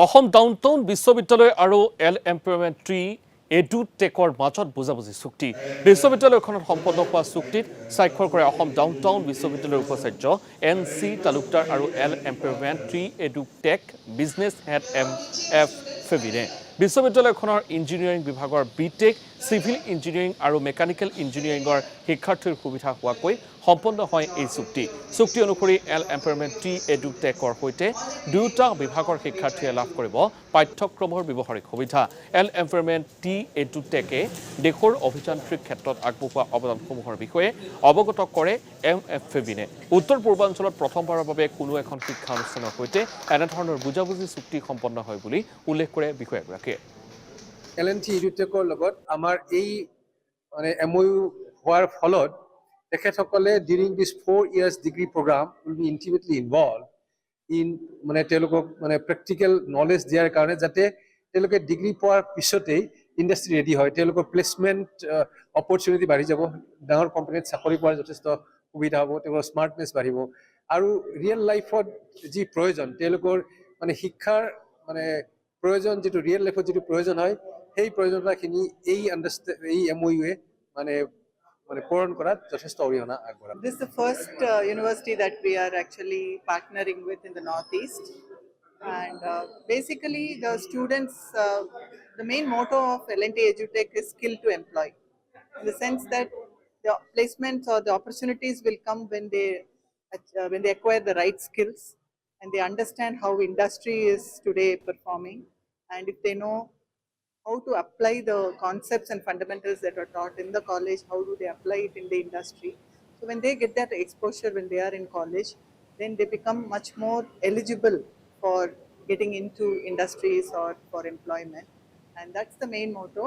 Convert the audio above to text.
Assam downtown বিশ্ববিদ্যালয় আৰু L employment tree এডুটেকৰ মাজত বুজাবুজি চুক্তি বিশ্ববিদ্যালয়খনত সম্পন্ন হোৱা চুক্তিত স্বাক্ষৰ কৰে অসম ডাউনটাউন বিশ্ববিদ্যালয়ৰ উপাচাৰ্য NC তালুকদাৰ আৰু L employment tree edutech business head MF ফেভিনে বিশ্ববিদ্যালয়খনৰ ইঞ্জিনিয়াৰিং বিভাগৰ বিটেক চিভিল ইঞ্জিনিয়াৰিং আৰু মেকানিকেল ইঞ্জিনিয়াৰিঙৰ শিক্ষাৰ্থীৰ সুবিধা হোৱাকৈ সম্পন্ন হয় এই চুক্তি অনুসৰি এল এম্প্লয়মেণ্ট ট্ৰী এডুটেকৰ সৈতে দুয়োটা বিভাগৰ শিক্ষাৰ্থীয়ে লাভ কৰিব পাঠ্যক্ৰমৰ ব্যৱহাৰিক সুবিধা এল এম্প্লয়মেণ্ট ট্ৰী এডুটেকে দেশৰ অভিযান্ত্ৰিক ক্ষেত্ৰত আগবঢ়োৱা অৱদানসমূহৰ বিষয়ে অৱগত কৰে MF ফেভিনে উত্তৰ পূৰ্বাঞ্চলত প্ৰথমবাৰৰ বাবে কোনো এখন শিক্ষানুষ্ঠানৰ সৈতে এনেধৰণৰ বুজাবুজি চুক্তি সম্পন্ন হয় বুলি উল্লেখ কৰে বিষয়াগৰাকীয়ে L&T এডুটেকৰ লগত আমাৰ এই মানে MOU হোৱাৰ ফলত তেখেতসকলে during this 4 years degree program will be intimately involved in মানে তেওঁলোকক মানে প্ৰেক্টিকেল নলেজ দিয়াৰ কাৰণে যাতে তেওঁলোকে ডিগ্ৰী পোৱাৰ পিছতেই ইণ্ডাষ্ট্ৰি ৰেডি হয় তেওঁলোকৰ প্লেচমেণ্ট অপৰচুনিটি বাঢ়ি যাব ডাঙৰ কোম্পানীত চাকৰি পোৱাৰ যথেষ্ট সুবিধা হ'ব তেওঁলোকৰ স্মাৰ্টনেছ বাঢ়িব আৰু ৰিয়েল লাইফত যি প্ৰয়োজন তেওঁলোকৰ মানে শিক্ষাৰ মানে প্ৰয়োজন যেটো ৰিয়েল লাইফত যেটো প্ৰয়োজন হয় সেই প্ৰয়োজনতাখিনি এই MOU মানে পূৰণ কৰাত যথেষ্ট অৰিহণা আগবঢ়ায় This is the first university that we are actually partnering with in the Northeast. And basically, the students, the main motto of L&T Edutech is skill to employ. In the sense that the placements or the opportunities will come when they acquire the right skills and they understand how industry is today performing. And if they know how to apply the concepts and fundamentals that are taught in the college, how do they apply it in the industry. So when they get that exposure when they are in college, then they become much more eligible for getting into industries or for employment. And that's the main motto.